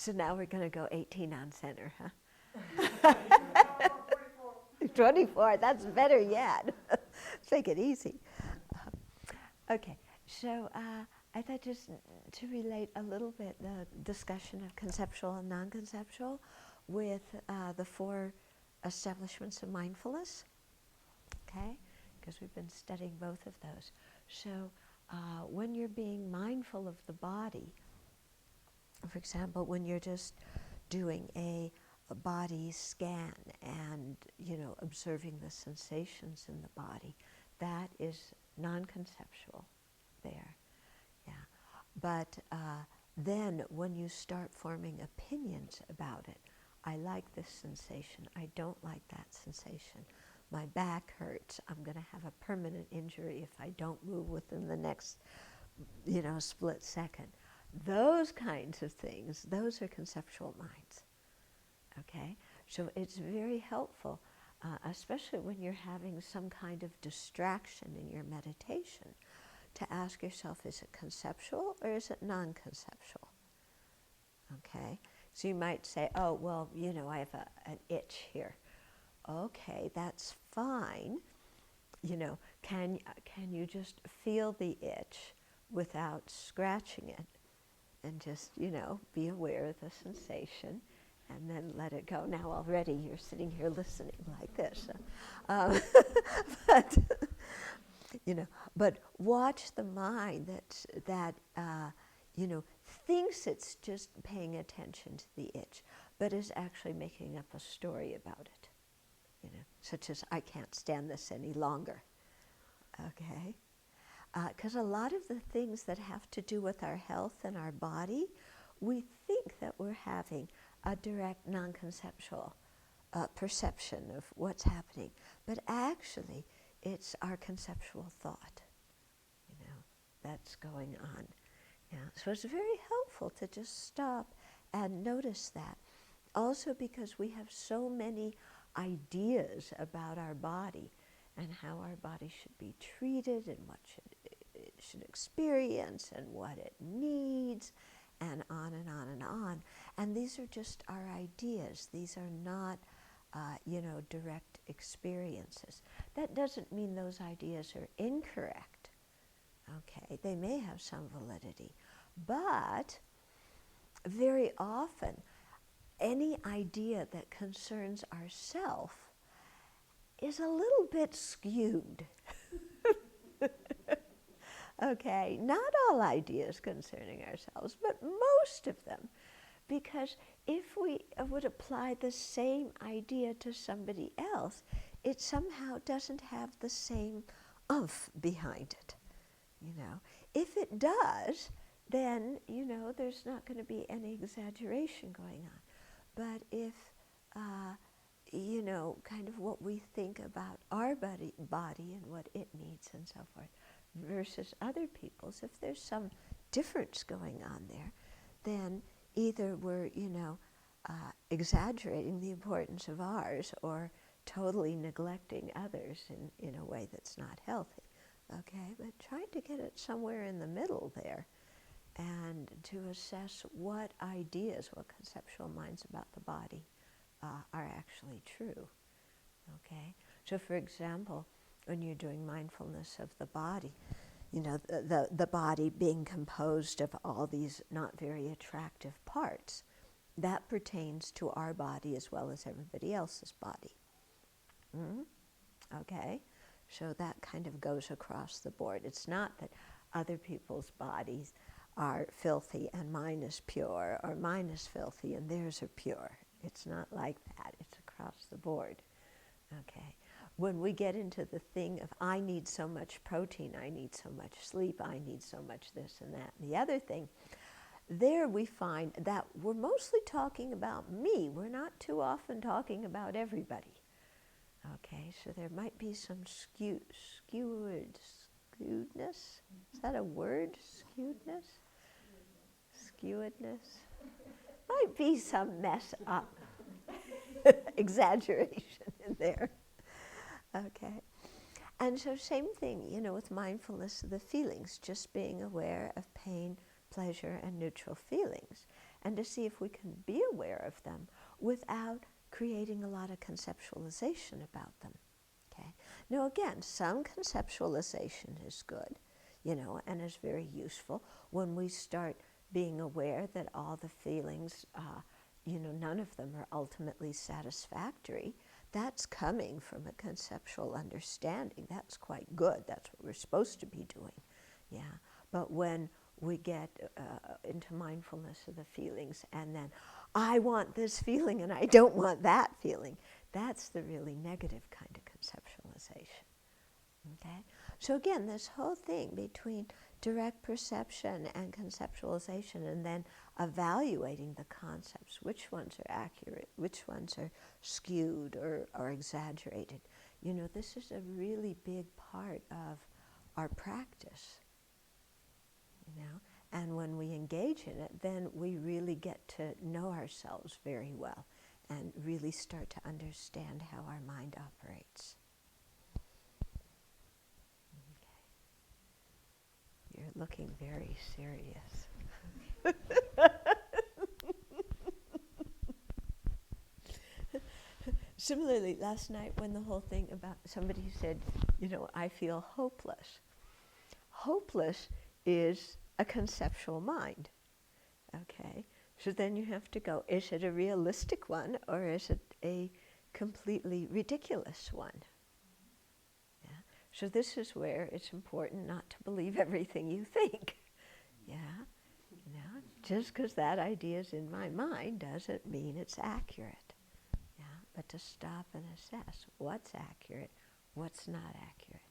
So now we're going to go 18 on center, huh? 24, that's better yet. Take it easy. Okay, so I thought just to relate a little bit the discussion of conceptual and non-conceptual with the 4 establishments of mindfulness, okay? Because we've been studying both of those. So when you're being mindful of the body, for example, when you're just doing a body scan and, observing the sensations in the body, that is non-conceptual there, yeah. But then when you start forming opinions about it, I like this sensation, I don't like that sensation, my back hurts, I'm going to have a permanent injury if I don't move within the next, split second. Those kinds of things, those are conceptual minds, okay? So it's very helpful, especially when you're having some kind of distraction in your meditation, to ask yourself, is it conceptual or is it non-conceptual? Okay? So you might say, oh, well, I have an itch here. Okay, that's fine. Can you just feel the itch without scratching it? And just, be aware of the sensation and then let it go. Now already you're sitting here listening like this. But, but watch the mind that thinks it's just paying attention to the itch, but is actually making up a story about it, such as, I can't stand this any longer, okay? Because a lot of the things that have to do with our health and our body, we think that we're having a direct non-conceptual perception of what's happening. But actually, it's our conceptual thought, that's going on. Yeah. So it's very helpful to just stop and notice that. Also because we have so many ideas about our body and how our body should be treated and what it should experience and what it needs, and on and on and on. And these are just our ideas. These are not, direct experiences. That doesn't mean those ideas are incorrect. Okay, they may have some validity, but very often any idea that concerns ourself is a little bit skewed. Okay, not all ideas concerning ourselves, but most of them. Because if we would apply the same idea to somebody else, it somehow doesn't have the same oomph behind it. If it does, then, there's not going to be any exaggeration going on. But if, kind of what we think about our body and what it needs and so forth, versus other people's, if there's some difference going on there, then either we're, exaggerating the importance of ours or totally neglecting others in a way that's not healthy. Okay, but trying to get it somewhere in the middle there and to assess what ideas, what conceptual minds about the body are actually true. Okay, so for example, when you're doing mindfulness of the body, the body being composed of all these not very attractive parts, that pertains to our body as well as everybody else's body. Okay, so that kind of goes across the board. It's not that other people's bodies are filthy and mine is pure, or mine is filthy and theirs are pure. It's not like that. It's across the board. Okay. When we get into the thing of I need so much protein, I need so much sleep, I need so much this and that and the other thing, there we find that we're mostly talking about me. We're not too often talking about everybody. Okay, so there might be some skewedness. Is that a word? Skewedness? Might be some mess up exaggeration in there. Okay. And so same thing, with mindfulness of the feelings, just being aware of pain, pleasure, and neutral feelings. and to see if we can be aware of them without creating a lot of conceptualization about them. Okay? Now again, some conceptualization is good, you know, and is very useful when we start being aware that all the feelings, you know, none of them are ultimately satisfactory. That's coming from a conceptual understanding. That's quite good. That's what we're supposed to be doing. Yeah. But when we get into mindfulness of the feelings and then, I want this feeling and I don't want that feeling, that's the really negative kind of conceptualization. Okay? So again, this whole thing between direct perception and conceptualization and then evaluating the concepts, which ones are accurate, which ones are skewed or exaggerated. You know, this is a really big part of our practice, you know. And when we engage in it, then we really get to know ourselves very well and really start to understand how our mind operates. You're looking very serious. Similarly, last night when the whole thing about somebody said, you know, I feel hopeless. Hopeless is a conceptual mind. Okay? So then you have to go, is it a realistic one or is it a completely ridiculous one? So this is where it's important not to believe everything you think. Yeah, you know, just because that idea is in my mind doesn't mean it's accurate. Yeah, but to stop and assess what's accurate, what's not accurate.